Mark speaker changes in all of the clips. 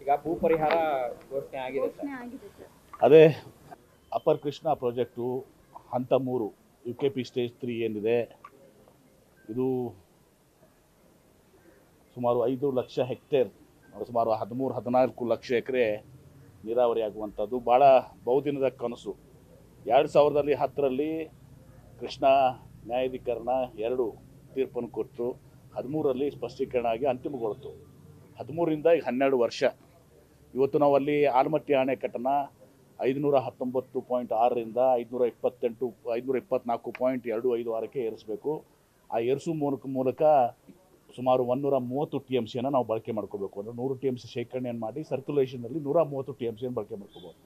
Speaker 1: ಈಗ ಭೂ ಪರಿಹಾರ ಘೋಷಣೆ ಆಗಿದೆ ಸರ್.
Speaker 2: ಅದೇ ಅಪರ್ ಕೃಷ್ಣ ಪ್ರಾಜೆಕ್ಟು ಹಂತ 3 UKP ಸ್ಟೇಜ್ 3 ಏನಿದೆ ಇದು ಸುಮಾರು 5 ಲಕ್ಷ ಹೆಕ್ಟೇರ್, ಸುಮಾರು 13-14 ಲಕ್ಷ ಎಕರೆ ನೀರಾವರಿ ಆಗುವಂಥದ್ದು ಭಾಳ ಬಹುದಿನದ ಕನಸು. 2010ರಲ್ಲಿ ಕೃಷ್ಣ ನ್ಯಾಯಾಧಿಕರಣ 2 ತೀರ್ಪನ್ನು ಕೊಟ್ಟು 13ರಲ್ಲಿ ಸ್ಪಷ್ಟೀಕರಣ ಆಗಿ ಅಂತಿಮಗೊಳ್ತು. 13ರಿಂದ ಈಗ 12 ವರ್ಷ. ಇವತ್ತು ನಾವು ಅಲ್ಲಿ ಆಲಮಟ್ಟಿ ಅಣೆಕಟ್ಟನ್ನು 519.6ರಿಂದ 524.256ಕ್ಕೆ ಏರಿಸಬೇಕು. ಆ ಏರಿಸುವ ಮೂಲಕ ಸುಮಾರು 130 TMCಯನ್ನು ನಾವು ಬಳಕೆ ಮಾಡ್ಕೋಬೇಕು. ಅಂದರೆ 100 TMC ಶೇಖರಣೆಯನ್ನು ಮಾಡಿ ಸರ್ಕ್ಯುಲೇಷನಲ್ಲಿ 130 TMCಯನ್ನು ಬಳಕೆ ಮಾಡ್ಕೋಬೋದು.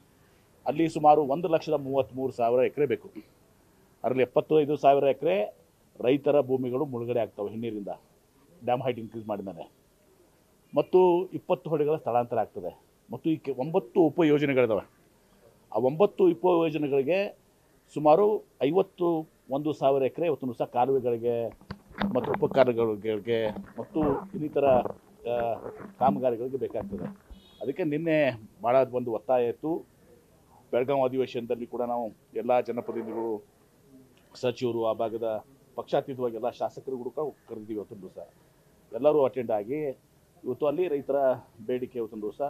Speaker 2: ಅಲ್ಲಿ ಸುಮಾರು 1,33,000 ಎಕರೆ ಬೇಕು. ಅದರಲ್ಲಿ 75,000 ಎಕರೆ ರೈತರ ಭೂಮಿಗಳು ಮುಳುಗಡೆ ಆಗ್ತವೆ ಹಿನ್ನೀರಿಂದ, ಡ್ಯಾಮ್ ಹೈಟ್ ಇನ್ಕ್ರೀಸ್ ಮಾಡಿದ್ದಾರೆ. ಮತ್ತು 20 ಹೊಳೆಗಳ ಸ್ಥಳಾಂತರ ಆಗ್ತದೆ. ಮತ್ತು ಈ 9 ಉಪಯೋಜನೆಗಳಿದ್ದಾವೆ. ಆ 9 ಉಪಯೋಜನೆಗಳಿಗೆ ಸುಮಾರು 51,000 ಎಕರೆ ಇವತ್ತು ಸಹ ಕಾಲುವೆಗಳಿಗೆ ಮತ್ತು ಉಪಕಾರಗಳಿಗೆ ಮತ್ತು ಇನ್ನಿತರ ಕಾಮಗಾರಿಗಳಿಗೆ ಬೇಕಾಗ್ತದೆ. ಅದಕ್ಕೆ ನಿನ್ನೆ ಭಾಳ ಒಂದು ಒತ್ತಾಯ ಇತ್ತು. ಬೆಳಗಾವಿ ಅಧಿವೇಶನದಲ್ಲಿ ಕೂಡ ನಾವು ಎಲ್ಲ ಜನಪ್ರತಿನಿಧಿಗಳು, ಸಚಿವರು, ಆ ಭಾಗದ ಪಕ್ಷಾತೀತವಾಗಿ ಎಲ್ಲ ಶಾಸಕರುಗಳು ಕೂಡ ಕರೆದಿದ್ದೀವಿ. ಇವತ್ತೊಂದು ದಿವಸ ಎಲ್ಲರೂ ಅಟೆಂಡ್ ಆಗಿ ಇವತ್ತು ಅಲ್ಲಿ ರೈತರ ಬೇಡಿಕೆ ಇವತ್ತೊಂದು ದಿವಸ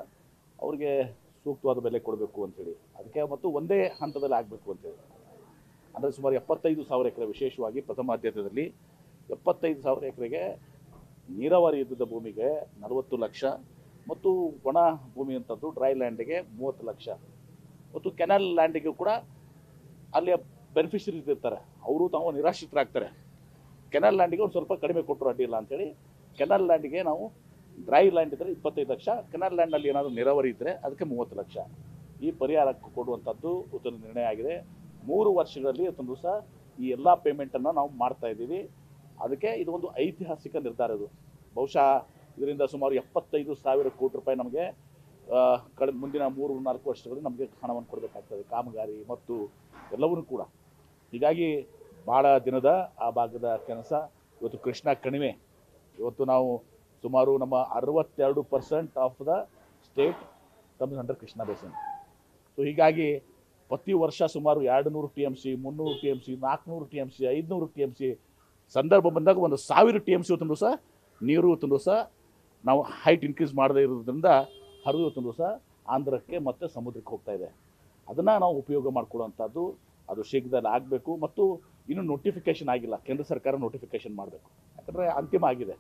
Speaker 2: ಅವ್ರಿಗೆ ಸೂಕ್ತವಾದ ಬೆಲೆ ಕೊಡಬೇಕು ಅಂಥೇಳಿ, ಅದಕ್ಕೆ ಮತ್ತು ಒಂದೇ ಹಂತದಲ್ಲಿ ಆಗಬೇಕು ಅಂತೇಳಿ. ಅಂದರೆ ಸುಮಾರು 75,000 ಎಕರೆ, ವಿಶೇಷವಾಗಿ ಪ್ರಥಮ ಆದ್ಯತೆಯಲ್ಲಿ 75,000 ಎಕರೆಗೆ ನೀರಾವರಿ ಇದ್ದ ಭೂಮಿಗೆ 40 ಲಕ್ಷ ಮತ್ತು ಒಣ ಭೂಮಿ ಅಂತದ್ದು ಡ್ರೈ ಲ್ಯಾಂಡಿಗೆ 30 ಲಕ್ಷ ಮತ್ತು ಕೆನಾಲ್ ಲ್ಯಾಂಡಿಗೂ ಕೂಡ ಅಲ್ಲಿಯ ಬೆನಿಫಿಷರೀಸ್ ಇರ್ತಾರೆ, ಅವರು ತಾವು ನಿರಾಶ್ರಿತರಾಗ್ತಾರೆ. ಕೆನಾಲ್ ಲ್ಯಾಂಡಿಗೆ ಒಂದು ಸ್ವಲ್ಪ ಕಡಿಮೆ ಕೊಟ್ಟರು ಅಡ್ಡಿಲ್ಲ ಅಂಥೇಳಿ ಕೆನಾಲ್ ಲ್ಯಾಂಡಿಗೆ ನಾವು, ಡ್ರೈ ಲ್ಯಾಂಡ್ ಇದ್ದರೆ 25 ಲಕ್ಷ, ಕೆನಾಲ್ ಲ್ಯಾಂಡಲ್ಲಿ ಏನಾದರೂ ನೀರಾವರಿ ಇದ್ದರೆ ಅದಕ್ಕೆ 30 ಲಕ್ಷ ಈ ಪರಿಹಾರ ಕೊಡುವಂಥದ್ದು ಉತ್ತಮ ನಿರ್ಣಯ ಆಗಿದೆ. 3 ವರ್ಷಗಳಲ್ಲಿ ಇವತ್ತೊಂದು ದಿವಸ ಈ ಎಲ್ಲ ಪೇಮೆಂಟನ್ನು ನಾವು ಮಾಡ್ತಾ ಇದ್ದೀವಿ. ಅದಕ್ಕೆ ಇದು ಒಂದು ಐತಿಹಾಸಿಕ ನಿರ್ಧಾರ. ಇದು ಬಹುಶಃ ಇದರಿಂದ ಸುಮಾರು 75,000 ಕೋಟಿ ರೂಪಾಯಿ ನಮಗೆ ಮುಂದಿನ 3-4 ವರ್ಷಗಳಲ್ಲಿ ನಮಗೆ ಹಣವನ್ನು ಕೊಡಬೇಕಾಗ್ತದೆ, ಕಾಮಗಾರಿ ಮತ್ತು ಎಲ್ಲವನ್ನೂ ಕೂಡ. ಹೀಗಾಗಿ ಭಾಳ ದಿನದ ಆ ಭಾಗದ ಕೆಲಸ. ಇವತ್ತು ಕೃಷ್ಣ ಕಣಿವೆ, ಇವತ್ತು ನಾವು ಸುಮಾರು ನಮ್ಮ 62% of the state comes under Krishna basin. So ಹೀಗಾಗಿ ಪ್ರತಿ ವರ್ಷ ಸುಮಾರು 200 TMC, 300 TMC, 400 TMC, 500 TMC ಸಂದರ್ಭ ಬಂದಾಗ 1,000 TMC ಇವತ್ತೊಂದು ದಿವಸ ನೀರು ಇವತ್ತೊಂದು ದಿವಸ ನಾವು ಹೈಟ್ ಇನ್ಕ್ರೀಸ್ ಮಾಡದೇ ಇರೋದ್ರಿಂದ ಹರಿದು ಇವತ್ತೊಂದು ದಿವಸ ಆಂಧ್ರಕ್ಕೆ ಮತ್ತು ಸಮುದ್ರಕ್ಕೆ ಹೋಗ್ತಾ ಇದೆ. ಅದನ್ನು ನಾವು ಉಪಯೋಗ ಮಾಡ್ಕೊಳ್ಳೋವಂಥದ್ದು ಅದು ಶೀಘ್ರದಲ್ಲಿ ಆಗಬೇಕು. ಮತ್ತು ಇನ್ನೂ ನೋಟಿಫಿಕೇಷನ್ ಆಗಿಲ್ಲ, ಕೇಂದ್ರ ಸರ್ಕಾರ ನೋಟಿಫಿಕೇಷನ್ ಮಾಡಬೇಕು. ಯಾಕಂದರೆ ಅಂತಿಮ ಆಗಿದೆ,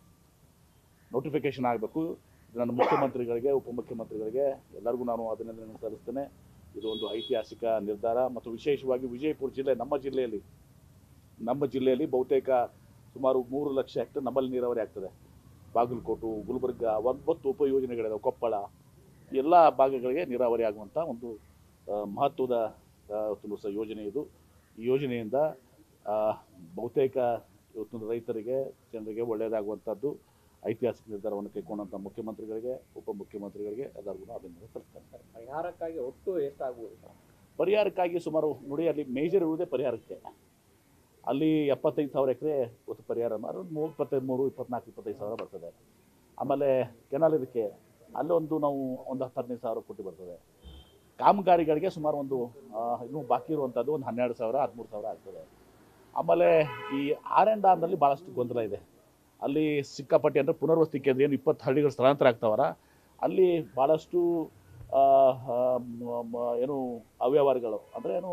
Speaker 2: ನೋಟಿಫಿಕೇಷನ್ ಆಗಬೇಕು. ನನ್ನ ಮುಖ್ಯಮಂತ್ರಿಗಳಿಗೆ, ಉಪಮುಖ್ಯಮಂತ್ರಿಗಳಿಗೆ ಎಲ್ಲರಿಗೂ ನಾನು ಅಭಿನಂದನೆ ಸಲ್ಲಿಸ್ತೇನೆ. ಇದು ಒಂದು ಐತಿಹಾಸಿಕ ನಿರ್ಧಾರ. ಮತ್ತು ವಿಶೇಷವಾಗಿ ವಿಜಯಪುರ ಜಿಲ್ಲೆ, ನಮ್ಮ ಜಿಲ್ಲೆಯಲ್ಲಿ ಬಹುತೇಕ ಸುಮಾರು 3 ಲಕ್ಷ ಹೆಕ್ಟೇರ್ ನಮ್ಮಲ್ಲಿ ನೀರಾವರಿ ಆಗ್ತದೆ. ಬಾಗಲಕೋಟು, ಗುಲ್ಬರ್ಗ, 9 ಉಪಯೋಜನೆಗಳಿದಾವೆ, ಕೊಪ್ಪಳ, ಎಲ್ಲ ಭಾಗಗಳಿಗೆ ನೀರಾವರಿ ಆಗುವಂಥ ಒಂದು ಮಹತ್ವದ ಯೋಜನೆ ಇದು. ಈ ಯೋಜನೆಯಿಂದ ಬಹುತೇಕ ಇವತ್ತು ರೈತರಿಗೆ, ಜನರಿಗೆ ಒಳ್ಳೆಯದಾಗುವಂಥದ್ದು ಐತಿಹಾಸಿಕ ನಿರ್ಧಾರವನ್ನು ಕೈಗೊಂಡಂಥ ಮುಖ್ಯಮಂತ್ರಿಗಳಿಗೆ, ಉಪಮುಖ್ಯಮಂತ್ರಿಗಳಿಗೆ ಎಲ್ಲರಿಗೂ ಅಭಿನಂದನೆ ಸಲ್ಲಿಸ್ತೇನೆ.
Speaker 1: ಪರಿಹಾರಕ್ಕಾಗಿ ಒಟ್ಟು ಎಷ್ಟಾಗ್ಬೋದು?
Speaker 2: ಪರಿಹಾರಕ್ಕಾಗಿ ಸುಮಾರು ನೋಡಿ, ಅಲ್ಲಿ ಮೇಜರ್ ಇರುವುದೇ ಪರಿಹಾರಕ್ಕೆ. ಅಲ್ಲಿ 75,000 ಎಕರೆ ಇವತ್ತು ಪರಿಹಾರ 23-24-25,000 ಬರ್ತದೆ. ಆಮೇಲೆ ಕೆನಾಲ್ ಇದಕ್ಕೆ ಅಲ್ಲೊಂದು ನಾವು 10-15,000 ಕೋಟಿ ಬರ್ತದೆ. ಕಾಮಗಾರಿಗಳಿಗೆ ಸುಮಾರು ಇನ್ನೂ ಬಾಕಿ ಇರುವಂಥದ್ದು 12,000-13,000 ಆಗ್ತದೆ. ಆಮೇಲೆ ಈ R&Rನಲ್ಲಿ ಭಾಳಷ್ಟು ಗೊಂದಲ ಇದೆ. ಅಲ್ಲಿ ಸಿಕ್ಕಾಪಟ್ಟೆ ಅಂದರೆ ಪುನರ್ವಸತಿ ಕೇಂದ್ರ ಏನು 20 ಹಳ್ಳಿಗಳು ಸ್ಥಳಾಂತರ ಆಗ್ತಾವಲ್ಲ, ಅಲ್ಲಿ ಭಾಳಷ್ಟು ಏನು ಅವ್ಯವಹಾರಗಳು, ಅಂದರೆ ಏನು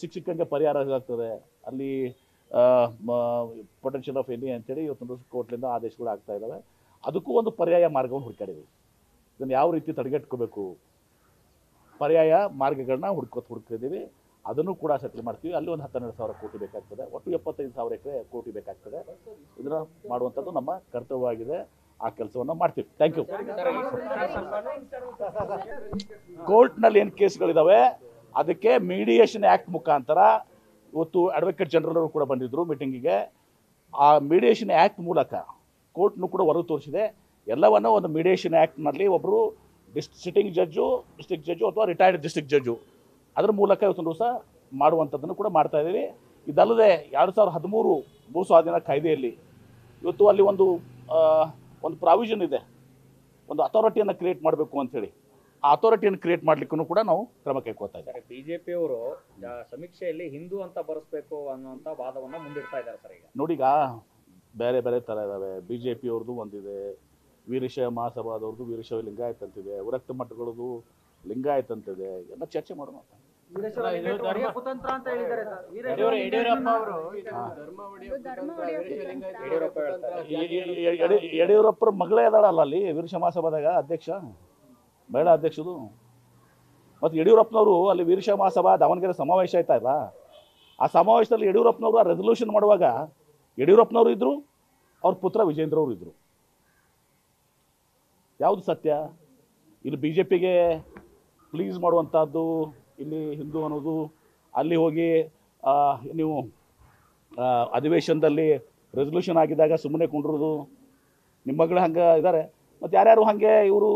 Speaker 2: ಸಿಕ್ಕಂಗೆ ಪರಿಹಾರ ಆಗ್ತದೆ. ಅಲ್ಲಿ ಪೊಟೆನ್ಷಿಯಲ್ ಆಫ್ ಎನಿ ಅಂತೇಳಿ ಇವತ್ತೊಂದು ಕೋರ್ಟ್ಲಿಂದ ಆದೇಶಗಳು ಆಗ್ತಾ ಇದ್ದಾವೆ. ಅದಕ್ಕೂ ಒಂದು ಪರ್ಯಾಯ ಮಾರ್ಗವನ್ನು ಹುಡುಕಾಡಿದ್ವಿ. ಇದನ್ನು ಯಾವ ರೀತಿ ತಡೆಗಟ್ಕೋಬೇಕು, ಪರ್ಯಾಯ ಮಾರ್ಗಗಳನ್ನ ಹುಡುಕಿದ್ದೀವಿ. ಅದನ್ನು ಕೂಡ ಸೆಟ್ಲ್ ಮಾಡ್ತೀವಿ. ಅಲ್ಲಿ ಒಂದು 12,000 ಕೋಟಿ ಬೇಕಾಗ್ತದೆ. ಒಟ್ಟು 75,000 ಕೋಟಿ ಬೇಕಾಗ್ತದೆ. ಇದನ್ನು ಮಾಡುವಂಥದ್ದು ನಮ್ಮ ಕರ್ತವ್ಯವಾಗಿದೆ. ಆ ಕೆಲಸವನ್ನು ಮಾಡ್ತೀವಿ. Thank you. ಕೋರ್ಟ್ನಲ್ಲಿ ಏನು ಕೇಸ್ಗಳಿದ್ದಾವೆ ಅದಕ್ಕೆ ಮೀಡಿಯೇಷನ್ ಆ್ಯಕ್ಟ್ ಮುಖಾಂತರ ಇವತ್ತು ಅಡ್ವೊಕೇಟ್ ಜನರಲ್ ಕೂಡ ಬಂದಿದ್ದರು ಮೀಟಿಂಗಿಗೆ. ಆ ಮೀಡಿಯೇಷನ್ ಆ್ಯಕ್ಟ್ ಮೂಲಕ ಕೋರ್ಟ್ನು ಕೂಡ ಹೊರಗೆ ತೋರಿಸಿದೆ. ಎಲ್ಲವನ್ನೂ ಒಂದು ಮೀಡಿಯೇಷನ್ ಆ್ಯಕ್ಟ್ನಲ್ಲಿ ಒಬ್ಬರು ಡಿಸ್ಟ್ರಿಕ್ಟ್ ಜಡ್ಜು ಅಥವಾ ರಿಟೈರ್ಡ್ ಡಿಸ್ಟ್ರಿಕ್ಟ್ ಜಡ್ಜು ಅದರ ಮೂಲಕ ಇವತ್ತೊಂದು ದಿವಸ ಮಾಡುವಂಥದ್ದನ್ನು ಕೂಡ ಮಾಡ್ತಾ ಇದ್ದೀವಿ. ಇದಲ್ಲದೆ 2013 ಭೂ ಸ್ವಾಧೀನ ಕಾಯ್ದೆಯಲ್ಲಿ ಇವತ್ತು ಅಲ್ಲಿ ಒಂದು ಪ್ರಾವಿಷನ್ ಇದೆ. ಒಂದು ಅಥಾರಿಟಿಯನ್ನು ಕ್ರಿಯೇಟ್ ಮಾಡಬೇಕು ಅಂಥೇಳಿ ಆ ಅಥಾರಿಟಿಯನ್ನು ಕ್ರಿಯೇಟ್ ಮಾಡಲಿಕ್ಕೂ ಕೂಡ ನಾವು ಕ್ರಮ ಕೈಗೊಳ್ತಾ ಇದ್ದೀವಿ.
Speaker 1: ಸರ್, ಬಿಜೆಪಿಯವರು ಸಮೀಕ್ಷೆಯಲ್ಲಿ ಹಿಂದೂ ಅಂತ ಬರೆಸ್ಬೇಕು ಅನ್ನುವಂಥ ವಾದವನ್ನು ಮುಂದಿಡ್ತಾ ಇದ್ದಾರೆ ಸರ್. ಈಗ
Speaker 2: ನೋಡಿ, ಈಗ ಬೇರೆ ಬೇರೆ ಥರ ಇದ್ದಾವೆ. ಬಿ ಜೆ ಪಿಯವ್ರದ್ದು ಒಂದಿದೆ, ವೀರಶೈವ ಮಹಾಸಭಾದವ್ರದ್ದು ವೀರಶೈವ ಲಿಂಗಾಯತ್ ಅಂತಿದೆ, ವಿರಕ್ತ ಮಠಗಳದ್ದು ಲಿಂಗಾಯತ್ ಅಂತಿದೆ. ಎಲ್ಲ ಚರ್ಚೆ ಮಾಡೋಣ. ಯಡಿಯೂರಪ್ಪರ ಮಗಳೇ ಅದಾಳಲ್ಲ ಅಲ್ಲಿ ವೀರಶೈವ ಮಹಾಸಭಾದಾಗ ಅಧ್ಯಕ್ಷ, ಮಹಿಳಾ ಅಧ್ಯಕ್ಷದು. ಮತ್ತು ಯಡಿಯೂರಪ್ಪನವರು ಅಲ್ಲಿ ವೀರಶೈವ ಮಹಾಸಭಾ ದಾವಣಗೆರೆ ಸಮಾವೇಶ ಆಯ್ತಾ ಇಲ್ಲ, ಆ ಸಮಾವೇಶದಲ್ಲಿ ಯಡಿಯೂರಪ್ಪನವರು ಆ ರೆಸಲ್ಯೂಷನ್ ಮಾಡುವಾಗ ಯಡಿಯೂರಪ್ಪನವರು ಇದ್ದರು, ಅವ್ರ ಪುತ್ರ ವಿಜೇಂದ್ರ ಅವರು ಇದ್ದರು. ಯಾವುದು ಸತ್ಯ? ಇಲ್ಲಿ ಬಿ ಜೆ ಪಿಗೆ ಪ್ಲೀಸ್ ಮಾಡುವಂಥದ್ದು, ಇಲ್ಲಿ ಹಿಂದೂ ಅನ್ನೋದು, ಅಲ್ಲಿ ಹೋಗಿ ನೀವು ಅಧಿವೇಶನದಲ್ಲಿ ರೆಸಲ್ಯೂಷನ್ ಆಗಿದ್ದಾಗ ಸುಮ್ಮನೆ ಕುಂಡ್ರೋದು. ನಿಮ್ಮ ಮಗಳು ಹಂಗೆ ಇದ್ದಾರೆ, ಮತ್ತು ಯಾರ್ಯಾರು ಹಾಗೆ ಇವರು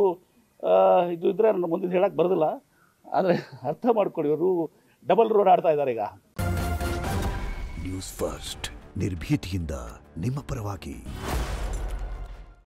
Speaker 2: ಇದು ಇದ್ದರೆ ನನ್ನ ಮುಂದೆ ಹೇಳಕ್ಕೆ ಬರೋದಿಲ್ಲ. ಆದರೆ ಅರ್ಥ ಮಾಡ್ಕೊಳ್ಳಿ, ಇವರು ಡಬಲ್ ರೋಡ್ ಆಡ್ತಾ ಇದ್ದಾರೆ ಈಗ.
Speaker 3: ನ್ಯೂಸ್ ಫಸ್ಟ್ ನಿರ್ಭೀತಿಯಿಂದ ನಿಮ್ಮ ಪರವಾಗಿ.